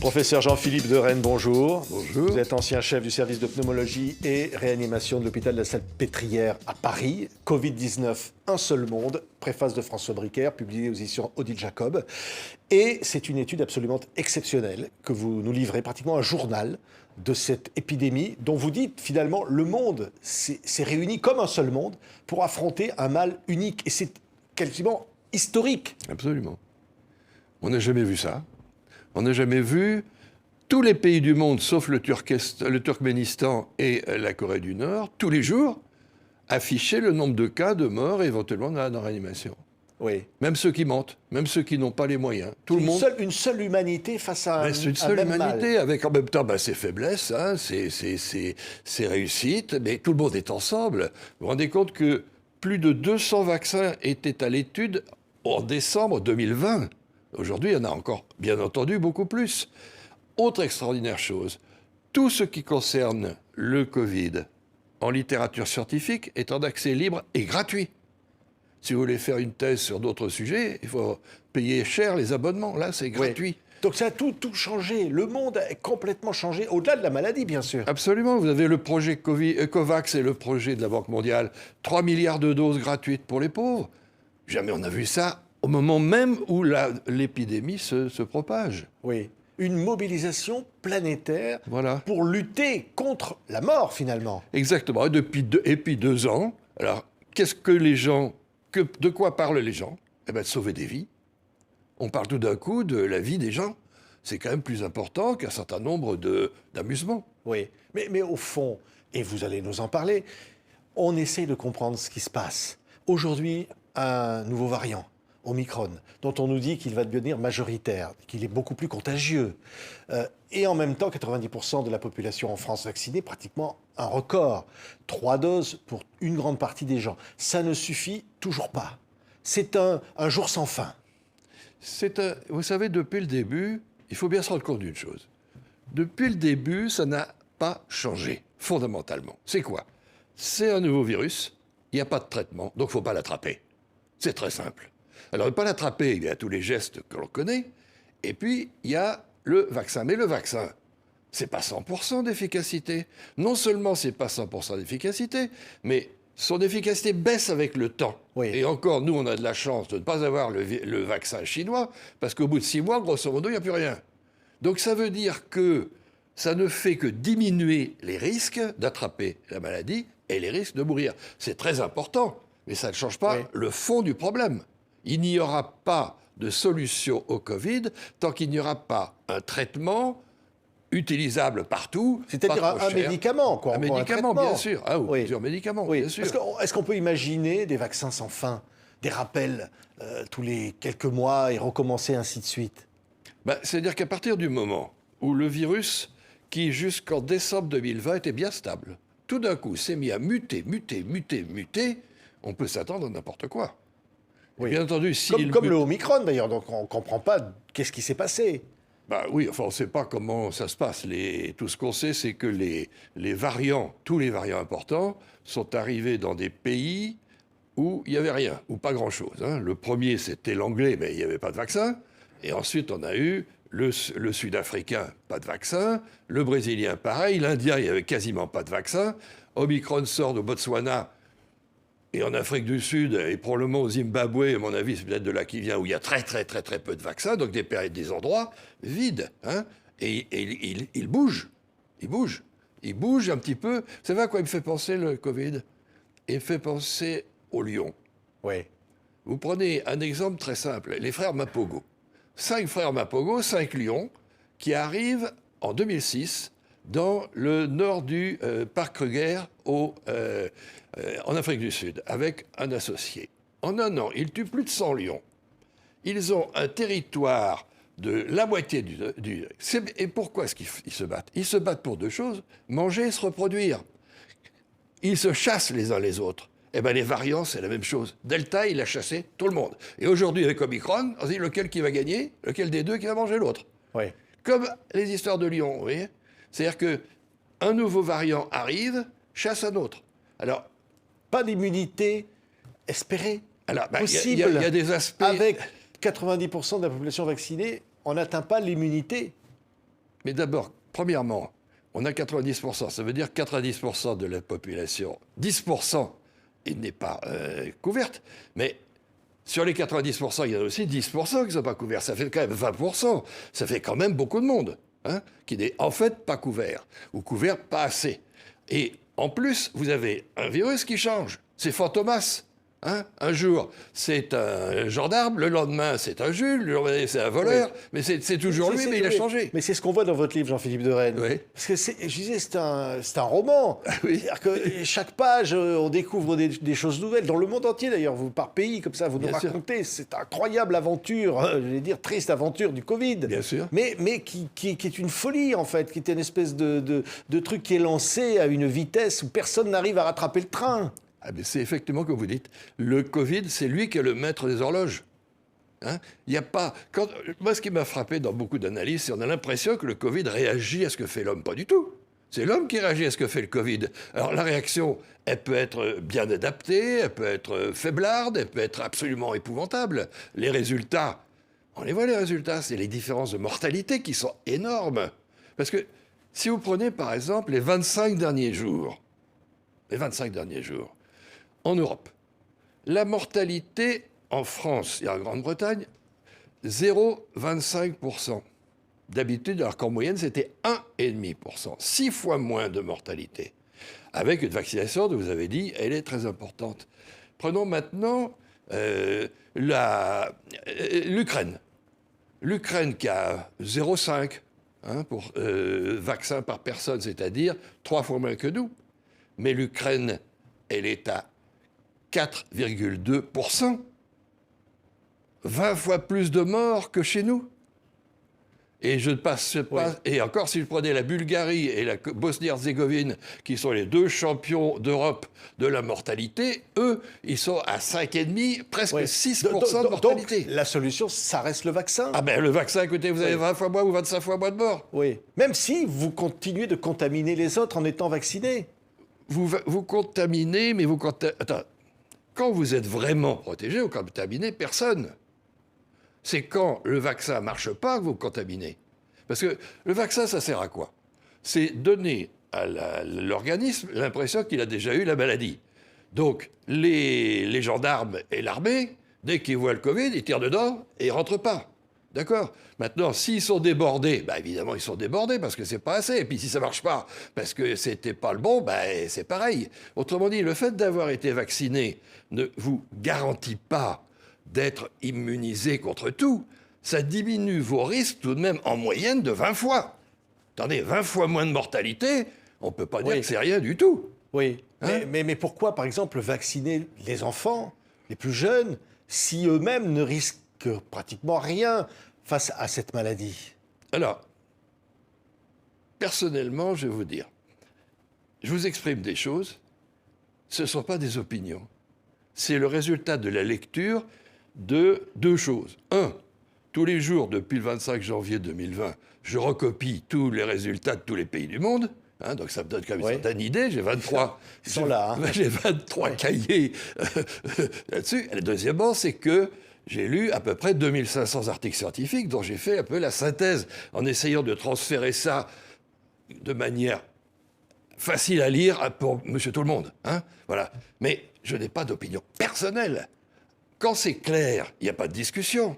Professeur Jean-Philippe de Rennes, bonjour. Bonjour. Vous êtes ancien chef du service de pneumologie et réanimation de l'hôpital de la Salpêtrière à Paris. Covid-19, un seul monde, préface de François Bricaire, publiée aux éditions Odile Jacob. Et c'est une étude absolument exceptionnelle que vous nous livrez, pratiquement un journal de cette épidémie dont vous dites finalement le monde s'est réuni comme un seul monde pour affronter un mal unique. Et c'est quasiment historique. Absolument. On n'a jamais vu ça. On n'a jamais vu tous les pays du monde, sauf le Turkménistan et la Corée du Nord, tous les jours, afficher le nombre de cas, de morts et éventuellement dans la réanimation. Oui. Même ceux qui mentent, même ceux qui n'ont pas les moyens. Tout le monde. Une seule humanité face à un C'est une seule même humanité, mal. avec en même temps ses faiblesses, hein, ses réussites, mais tout le monde est ensemble. Vous vous rendez compte que plus de 200 vaccins étaient à l'étude en décembre 2020. Aujourd'hui, il y en a encore, bien entendu, beaucoup plus. Autre extraordinaire chose, tout ce qui concerne le Covid en littérature scientifique est en accès libre et gratuit. Si vous voulez faire une thèse sur d'autres sujets, il faut payer cher les abonnements. Là, c'est gratuit. Oui. Donc ça a tout changé. Le monde a complètement changé, au-delà de la maladie, bien sûr. Absolument. Vous avez le projet COVAX et le projet de la Banque mondiale. 3 milliards de doses gratuites pour les pauvres. Jamais on a vu ça au moment même où l'épidémie se propage. Oui. Une mobilisation planétaire pour lutter contre la mort, finalement. Exactement. Et depuis 2 ans, alors, qu'est-ce que les gens... de quoi parlent les gens ? Eh bien, de sauver des vies. On parle tout d'un coup de la vie des gens. C'est quand même plus important qu'un certain nombre d'amusements. Oui, mais au fond, et vous allez nous en parler, on essaie de comprendre ce qui se passe. Aujourd'hui, un nouveau variant, Omicron, dont on nous dit qu'il va devenir majoritaire, qu'il est beaucoup plus contagieux. Et en même temps, 90% de la population en France vaccinée, pratiquement un record. 3 doses pour une grande partie des gens. Ça ne suffit toujours pas. C'est un jour sans fin. Vous savez, depuis le début, il faut bien se rendre compte d'une chose. Depuis le début, ça n'a pas changé, fondamentalement. C'est quoi ? C'est un nouveau virus, il n'y a pas de traitement, donc il ne faut pas l'attraper. C'est très simple. Alors, ne pas l'attraper, il y a tous les gestes que l'on connaît, et puis il y a le vaccin. Mais le vaccin, c'est pas 100% d'efficacité. Non seulement c'est pas 100% d'efficacité, mais son efficacité baisse avec le temps. Oui. Et encore, nous, on a de la chance de ne pas avoir le vaccin chinois, parce qu'au bout de 6 mois, grosso modo, il n'y a plus rien. Donc ça veut dire que ça ne fait que diminuer les risques d'attraper la maladie et les risques de mourir. C'est très important, mais ça ne change pas le fond du problème. Il n'y aura pas de solution au Covid tant qu'il n'y aura pas un traitement utilisable partout. C'est-à-dire un médicament, quoi. Un médicament, bien sûr. Ah, oui, plusieurs médicaments, bien sûr. Est-ce qu'on peut imaginer des vaccins sans fin, des rappels tous les quelques mois et recommencer ainsi de suite ? C'est-à-dire qu'à partir du moment où le virus, qui jusqu'en décembre 2020 était bien stable, tout d'un coup s'est mis à muter, on peut s'attendre à n'importe quoi. Oui. Bien entendu, comme le Omicron, d'ailleurs, donc on ne comprend pas qu'est-ce qui s'est passé. Oui, enfin, on ne sait pas comment ça se passe. Tout ce qu'on sait, c'est que les variants, tous les variants importants, sont arrivés dans des pays où il n'y avait rien, ou pas grand-chose. Hein. Le premier, c'était l'anglais, mais il n'y avait pas de vaccin. Et ensuite, on a eu le sud-africain, pas de vaccin. Le brésilien, pareil. L'indien, il n'y avait quasiment pas de vaccin. Omicron sort de Botswana. Et en Afrique du Sud, et probablement au Zimbabwe, à mon avis, c'est peut-être de là qu'il vient, où il y a très peu de vaccins, donc des endroits vides. Hein, et il bouge. Il bouge un petit peu. Vous savez à quoi il me fait penser, le Covid ? Il me fait penser au lion. Oui. Vous prenez un exemple très simple, les frères Mapogo. 5 frères Mapogo, 5 lions, qui arrivent en 2006 dans le nord du parc Kruger en Afrique du Sud, avec un associé. En un an, ils tuent plus de 100 lions. Ils ont un territoire de la moitié Et pourquoi est-ce qu'ils se battent ? Ils se battent pour 2 choses, manger et se reproduire. Ils se chassent les uns les autres. Eh bien, les variants, c'est la même chose. Delta, il a chassé tout le monde. Et aujourd'hui, avec Omicron, on se dit lequel qui va gagner, lequel des 2 qui va manger l'autre. Oui. Comme les histoires de lions, vous voyez ? C'est-à-dire qu'un nouveau variant arrive, chasse un autre. Alors, pas d'immunité espérée. Alors, possible. Il y a des aspects... Avec 90% de la population vaccinée, on n'atteint pas l'immunité. Mais d'abord, premièrement, on a 90%. Ça veut dire 90% de la population. 10%, il n'est pas couverte. Mais sur les 90%, il y en a aussi 10% qui ne sont pas couverts. Ça fait quand même 20%. Ça fait quand même beaucoup de monde, hein, qui n'est en fait pas couvert. Ou couvert pas assez. Et en plus, vous avez un virus qui change. C'est Fantomas. Hein, un jour, c'est un gendarme, le lendemain, c'est un Jules, le lendemain, c'est un voleur, oui. Mais c'est toujours lui, mais il a changé. Mais c'est ce qu'on voit dans votre livre, Jean-Philippe de Rennes. Oui. Parce que je disais, c'est un roman. Oui. C'est-à-dire que chaque page, on découvre des choses nouvelles. Dans le monde entier, d'ailleurs, vous par pays, comme ça, vous nous racontez cette incroyable aventure, je vais dire triste aventure du Covid. Bien sûr. Mais qui est une folie, en fait, qui est une espèce de truc qui est lancé à une vitesse où personne n'arrive à rattraper le train. Ah ben c'est effectivement comme vous dites. Le Covid, c'est lui qui est le maître des horloges. Hein, il n'y a pas... Moi, ce qui m'a frappé dans beaucoup d'analyses, c'est qu'on a l'impression que le Covid réagit à ce que fait l'homme. Pas du tout. C'est l'homme qui réagit à ce que fait le Covid. Alors la réaction, elle peut être bien adaptée, elle peut être faiblarde, elle peut être absolument épouvantable. Les résultats, on les voit les résultats, c'est les différences de mortalité qui sont énormes. Parce que si vous prenez par exemple les 25 derniers jours, en Europe, la mortalité en France et en Grande-Bretagne, 0,25%. D'habitude, alors qu'en moyenne, c'était 1,5%. 6 fois moins de mortalité. Avec une vaccination, vous avez dit, elle est très importante. Prenons maintenant l'Ukraine. L'Ukraine qui a 0,5 pour vaccins par personne, c'est-à-dire 3 fois moins que nous. Mais l'Ukraine, elle est à 4,2%. 20 fois plus de morts que chez nous. Et je ne passe pas. Oui. Et encore, si je prenais la Bulgarie et la Bosnie-Herzégovine, qui sont les 2 champions d'Europe de la mortalité, eux, ils sont à 5,5, presque 6% de mortalité. Donc, la solution, ça reste le vaccin. Ah ben, le vaccin, écoutez, vous avez 20 fois moins ou 25 fois moins de morts. Oui. Même si vous continuez de contaminer les autres en étant vaccinés. Vous contaminez, mais vous contaminez... Attends. Quand vous êtes vraiment protégé, vous contaminez personne. C'est quand le vaccin ne marche pas que vous contaminez. Parce que le vaccin, ça sert à quoi? C'est donner à l'organisme l'impression qu'il a déjà eu la maladie. Donc, les gendarmes et l'armée, dès qu'ils voient le Covid, ils tirent dedans et ils ne rentrent pas. D'accord? Maintenant, s'ils sont débordés, bah évidemment, ils sont débordés parce que c'est pas assez. Et puis, si ça marche pas parce que c'était pas le bon, bah c'est pareil. Autrement dit, le fait d'avoir été vacciné ne vous garantit pas d'être immunisé contre tout. Ça diminue vos risques tout de même en moyenne de 20 fois. Attendez, 20 fois moins de mortalité, on peut pas dire que c'est rien du tout. Oui, hein? mais pourquoi, par exemple, vacciner les enfants, les plus jeunes, si eux-mêmes ne risquent pratiquement rien face à cette maladie? Alors, personnellement, je vais vous dire, je vous exprime des choses, ce ne sont pas des opinions. C'est le résultat de la lecture de 2 choses. 1, tous les jours, depuis le 25 janvier 2020, je recopie tous les résultats de tous les pays du monde. Hein, donc ça me donne quand même une certaine idée. J'ai 23, Ils sont là, hein. J'ai 23 cahiers là-dessus. Et deuxièmement, c'est que j'ai lu à peu près 2500 articles scientifiques dont j'ai fait un peu la synthèse en essayant de transférer ça de manière facile à lire pour monsieur tout le monde. Hein, voilà. Mais je n'ai pas d'opinion personnelle. Quand c'est clair, il n'y a pas de discussion.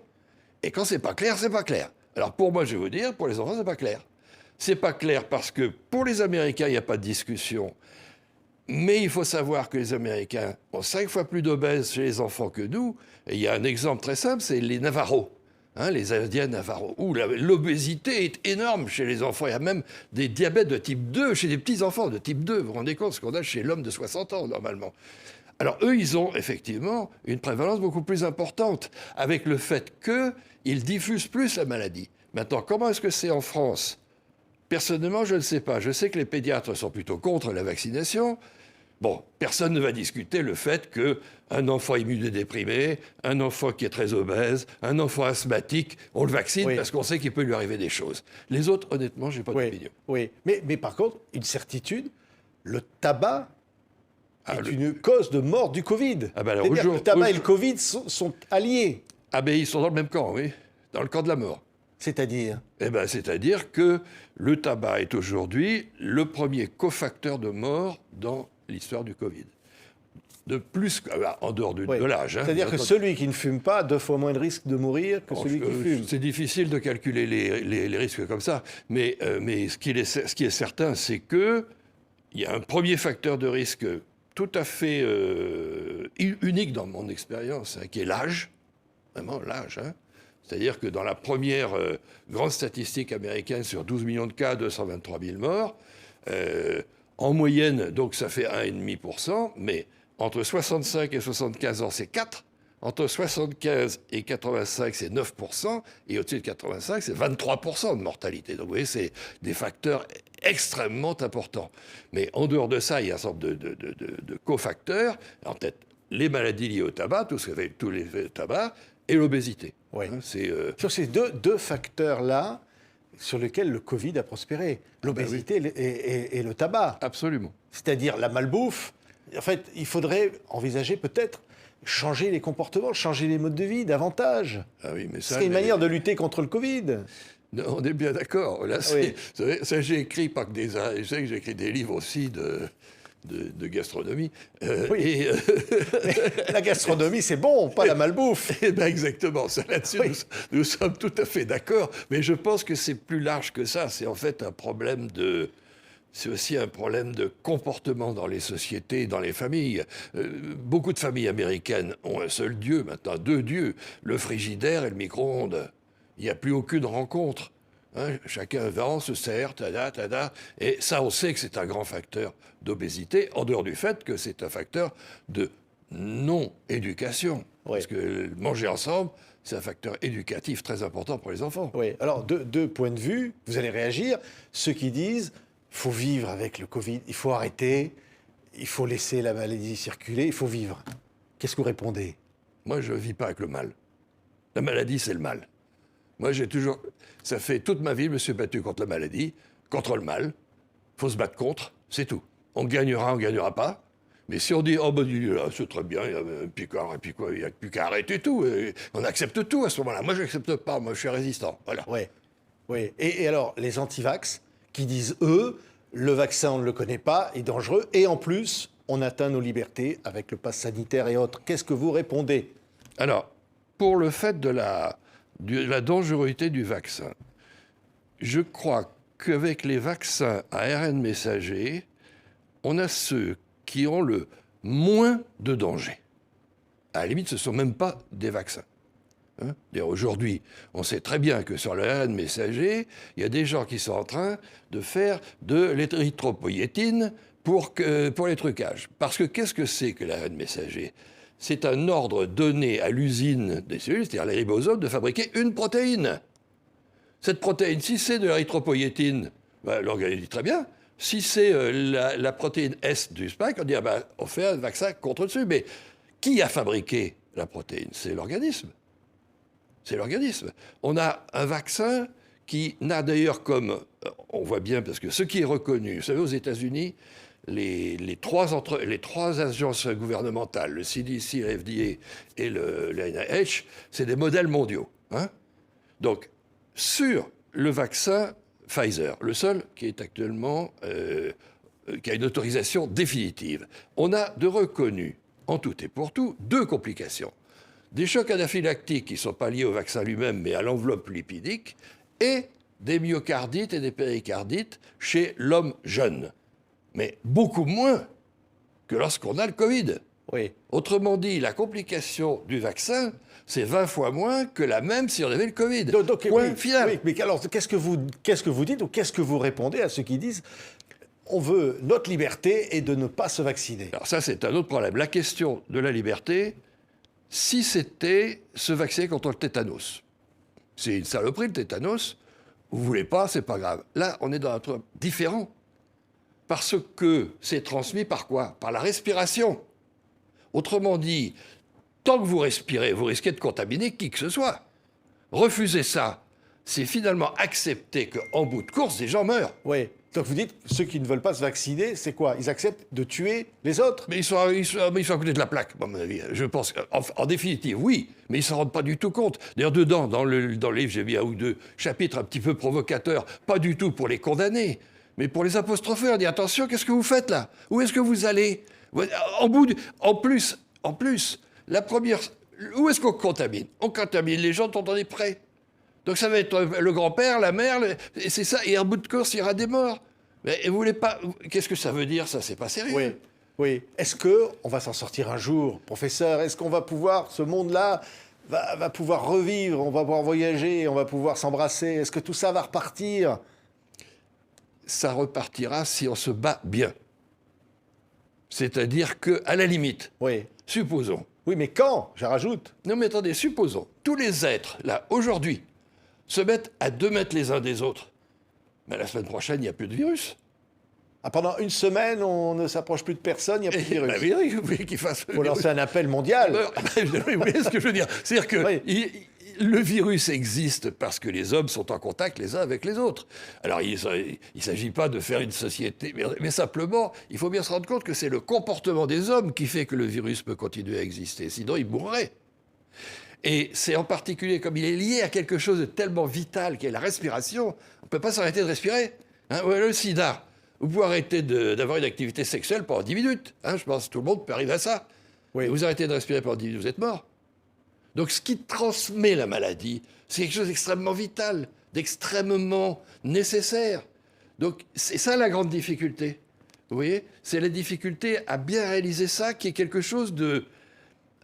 Et quand c'est pas clair, c'est pas clair. Alors pour moi, je vais vous dire, pour les enfants, c'est pas clair. C'est pas clair parce que pour les Américains, il n'y a pas de discussion. Mais il faut savoir que les Américains ont 5 fois plus d'obèses chez les enfants que nous. Et il y a un exemple très simple, c'est les Navajos, hein, les Indiens Navajos, où l'obésité est énorme chez les enfants. Il y a même des diabètes de type 2 chez des petits-enfants de type 2. Vous vous rendez compte ce qu'on a chez l'homme de 60 ans, normalement. Alors eux, ils ont effectivement une prévalence beaucoup plus importante, avec le fait qu'ils diffusent plus la maladie. Maintenant, comment est-ce que c'est en France? Personnellement, je ne sais pas. Je sais que les pédiatres sont plutôt contre la vaccination. Bon, personne ne va discuter le fait qu'un enfant immunodéprimé, un enfant qui est très obèse, un enfant asthmatique, on le vaccine parce qu'on sait qu'il peut lui arriver des choses. Les autres, honnêtement, je n'ai pas d'opinion. Oui, mais par contre, une certitude, le tabac est une cause de mort du Covid. Ah ben alors, le tabac et le Covid sont alliés. Ah ben ils sont dans le même camp, oui. Dans le camp de la mort. C'est-à-dire? Eh ben, c'est-à-dire que le tabac est aujourd'hui le premier cofacteur de mort dans l'histoire du Covid. De plus, en dehors de l'âge. Hein, c'est-à-dire que celui qui ne fume pas a 2 fois moins de risque de mourir que celui qui fume. C'est difficile de calculer les risques comme ça, mais ce qui est certain, c'est qu'il y a un premier facteur de risque tout à fait unique dans mon expérience, hein, qui est l'âge. Vraiment, l'âge. Hein. C'est-à-dire que dans la première grande statistique américaine sur 12 millions de cas, 223 000 morts, en moyenne, donc ça fait 1,5%, mais entre 65 et 75 ans, c'est 4. Entre 75 et 85, c'est 9%. Et au-dessus de 85, c'est 23% de mortalité. Donc vous voyez, c'est des facteurs extrêmement importants. Mais en dehors de ça, il y a une sorte de cofacteurs. En tête, les maladies liées au tabac, tous les effets de tabac, et l'obésité. Oui. Hein, sur ces deux facteurs-là, sur lesquels le Covid a prospéré, l'obésité et le tabac. Absolument. C'est-à-dire la malbouffe. En fait, il faudrait envisager peut-être changer les comportements, changer les modes de vie davantage. Ah oui, mais ça, c'est une manière de lutter contre le Covid. Non, on est bien d'accord. Là, Oui. ça, j'ai écrit pas que je sais que j'ai écrit des livres aussi de gastronomie. Oui. La gastronomie, c'est bon, pas la malbouffe. Eh ben exactement. Ça, là-dessus, oui. nous sommes tout à fait d'accord. Mais je pense que c'est plus large que ça. C'est en fait un problème c'est aussi un problème de comportement dans les sociétés, dans les familles. Beaucoup de familles américaines ont un seul dieu, maintenant 2 dieux, le frigidaire et le micro-ondes. Il n'y a plus aucune rencontre. Hein, chacun va, se sert, tada. Et ça, on sait que c'est un grand facteur d'obésité, en dehors du fait que c'est un facteur de non-éducation. Oui. Parce que manger ensemble, c'est un facteur éducatif très important pour les enfants. Oui, alors deux points de vue, vous allez réagir. Ceux qui disent il faut vivre avec le Covid, il faut arrêter, il faut laisser la maladie circuler, il faut vivre. Qu'est-ce que vous répondez? Moi, je ne vis pas avec le mal. La maladie, c'est le mal. Moi, ça fait toute ma vie, je me suis battu contre la maladie, contre le mal. Il faut se battre contre, c'est tout. On gagnera, on ne gagnera pas. Mais si on dit, oh ben, c'est très bien, il y a un picard, et puis quoi, il n'y a plus qu'à arrêter tout. On accepte tout à ce moment-là. Moi, je n'accepte pas, moi, je suis résistant. Voilà. Oui. Et alors, les antivax qui disent, eux, le vaccin, on ne le connaît pas, est dangereux, et en plus, on atteint nos libertés avec le pass sanitaire et autres. Qu'est-ce que vous répondez? Alors, pour le fait de la dangerosité du vaccin, je crois qu'avec les vaccins à ARN messager, on a ceux qui ont le moins de danger. À la limite, ce ne sont même pas des vaccins. Hein? Aujourd'hui, on sait très bien que sur le ARN messager, il y a des gens qui sont en train de faire de l'érythropoïétine pour les trucages. Parce que qu'est-ce que c'est que l'ARN messager? C'est un ordre donné à l'usine des cellules, c'est-à-dire les ribosomes, de fabriquer une protéine. Cette protéine, si c'est de l'érythropoïétine, ben, l'organisme dit très bien. Si c'est la protéine S du spike, on dit on fait un vaccin contre dessus. Mais qui a fabriqué la protéine? C'est l'organisme. C'est l'organisme. On a un vaccin qui n'a d'ailleurs comme... On voit bien, parce que ce qui est reconnu, vous savez, aux États-Unis, les trois agences gouvernementales, le CDC, le FDA et le NIH, c'est des modèles mondiaux. Hein? Donc, sur le vaccin Pfizer, le seul qui est actuellement, qui a une autorisation définitive, on a de reconnu, en tout et pour tout, 2 complications. Des chocs anaphylactiques qui ne sont pas liés au vaccin lui-même, mais à l'enveloppe lipidique, et des myocardites et des péricardites chez l'homme jeune. Mais beaucoup moins que lorsqu'on a le Covid. Oui. Autrement dit, la complication du vaccin, c'est 20 fois moins que la même si on avait le Covid. Donc, point final. Oui, mais alors, qu'est-ce que vous dites ou qu'est-ce que vous répondez à ceux qui disent on veut notre liberté et de ne pas se vacciner? Alors ça, c'est un autre problème. La question de la liberté, si c'était se vacciner contre le tétanos. C'est une saloperie, le tétanos. Vous voulez pas, c'est pas grave. Là, on est dans un truc différent. Parce que c'est transmis par quoi? Par la respiration. Autrement dit, tant que vous respirez, vous risquez de contaminer qui que ce soit. Refuser ça, c'est finalement accepter qu'en bout de course, des gens meurent. Oui. Donc vous dites, ceux qui ne veulent pas se vacciner, c'est quoi? Ils acceptent de tuer les autres? Mais ils sont à côté de la plaque, à mon avis. Je pense en définitive, oui, mais ils ne s'en rendent pas du tout compte. D'ailleurs, dedans, dans le livre, j'ai mis un ou deux chapitres un petit peu provocateurs, pas du tout pour les condamner, mais pour les apostropher. On dit, attention, qu'est-ce que vous faites là? Où est-ce que vous allez? En plus, la première... Où est-ce qu'on contamine? On contamine les gens dont on est près. Donc ça va être le grand-père, la mère, et c'est ça. Et en bout de course, il y aura des morts. Mais vous voulez pas... Qu'est-ce que ça veut dire, ça? C'est pas sérieux. Oui, oui. Est-ce qu'on va s'en sortir un jour, professeur? Est-ce qu'on va pouvoir, ce monde-là, va pouvoir revivre, on va pouvoir voyager, on va pouvoir s'embrasser? Est-ce que tout ça va repartir? Ça repartira si on se bat bien. C'est-à-dire que, à la limite, Oui. supposons... Oui, mais quand? Je rajoute. Non mais attendez, supposons, tous les êtres, là, aujourd'hui, se mettent à 2 mètres les uns des autres. Mais la semaine prochaine, il n'y a plus de virus. Ah, pendant une semaine, on ne s'approche plus de personne, il n'y a plus de virus. Bah oui, vous voulez qu'il fasse... Il faut lancer un appel mondial. Vous voyez ce que je veux dire? C'est-à-dire que Oui. le virus existe parce que les hommes sont en contact les uns avec les autres. Alors, il ne s'agit pas de faire une société, mais simplement, il faut bien se rendre compte que c'est le comportement des hommes qui fait que le virus peut continuer à exister. Sinon, il mourrait. Et c'est en particulier, comme il est lié à quelque chose de tellement vital qu'est la respiration, on ne peut pas s'arrêter de respirer. Hein, ouais, le sida, vous pouvez arrêter d'avoir une activité sexuelle pendant 10 minutes. Hein, je pense que tout le monde peut arriver à ça. Oui. Et vous arrêtez de respirer pendant 10 minutes, vous êtes mort. Donc ce qui transmet la maladie, c'est quelque chose d'extrêmement vital, d'extrêmement nécessaire. Donc c'est ça la grande difficulté. Vous voyez? C'est la difficulté à bien réaliser ça qui est quelque chose de,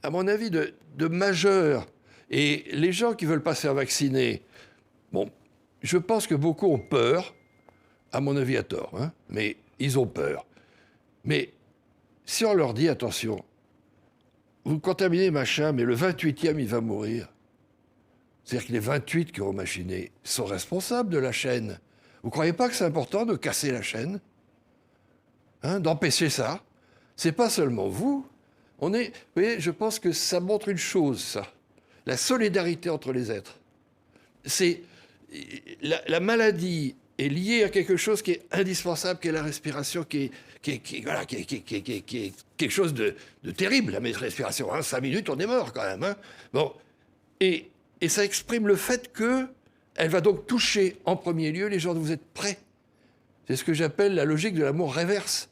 à mon avis, de majeur. Et les gens qui ne veulent pas se faire vacciner, bon, je pense que beaucoup ont peur, à mon avis à tort, hein, mais ils ont peur. Mais si on leur dit, attention, vous contaminez machin, mais le 28e, il va mourir. C'est-à-dire que les 28 qui ont machiné sont responsables de la chaîne. Vous ne croyez pas que c'est important de casser la chaîne? Hein, d'empêcher ça? C'est pas seulement vous. Vous voyez, je pense que ça montre une chose, ça. La solidarité entre les êtres. La maladie est liée à quelque chose qui est indispensable, qui est la respiration, qui est quelque chose de terrible, la respiration. Hein. 5 minutes, on est mort quand même. Hein. Bon. Et ça exprime le fait qu'elle va donc toucher en premier lieu les gens dont vous êtes près. C'est ce que j'appelle la logique de l'amour réverse.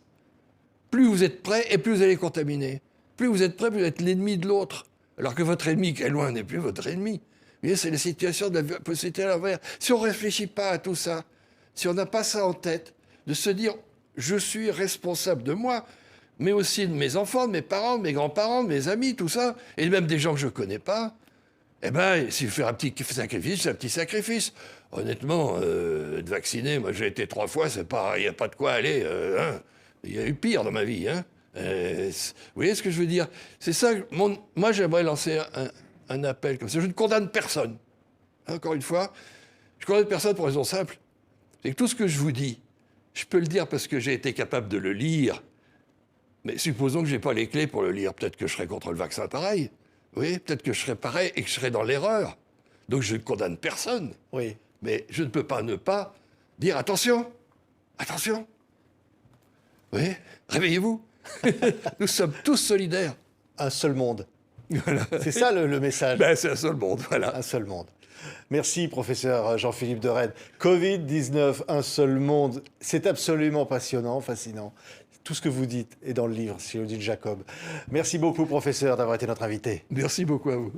Plus vous êtes près et plus vous allez contaminer. Plus vous êtes près, plus vous êtes l'ennemi de l'autre. Alors que votre ennemi qui est loin n'est plus votre ennemi. Vous voyez, c'est la situation de la possibilité à l'envers. Si on ne réfléchit pas à tout ça, si on n'a pas ça en tête, de se dire je suis responsable de moi, mais aussi de mes enfants, de mes parents, de mes grands-parents, de mes amis, tout ça, et même des gens que je ne connais pas, eh bien, s'il faut faire un petit sacrifice, c'est un petit sacrifice. Honnêtement, être vacciné, moi j'ai été 3 fois, il n'y a pas de quoi aller. Hein. Il y a eu pire dans ma vie. Hein. Vous voyez ce que je veux dire? C'est ça, moi j'aimerais lancer un appel comme ça. Je ne condamne personne. Encore une fois, je condamne personne pour une raison simple. C'est que tout ce que je vous dis, je peux le dire parce que j'ai été capable de le lire. Mais supposons que je n'ai pas les clés pour le lire. Peut-être que je serais contre le vaccin pareil. Oui, peut-être que je serais pareil et que je serais dans l'erreur. Donc je ne condamne personne. Oui. Mais je ne peux pas ne pas dire attention, attention. Oui, réveillez-vous. Nous sommes tous solidaires. Un seul monde. Voilà. C'est ça le message. Ben, c'est un seul monde, voilà. Un seul monde. Merci, professeur Jean-Philippe de Renne. Covid-19, un seul monde. C'est absolument passionnant, fascinant. Tout ce que vous dites est dans le livre, chez Odile Jacob. Merci beaucoup, professeur, d'avoir été notre invité. Merci beaucoup à vous.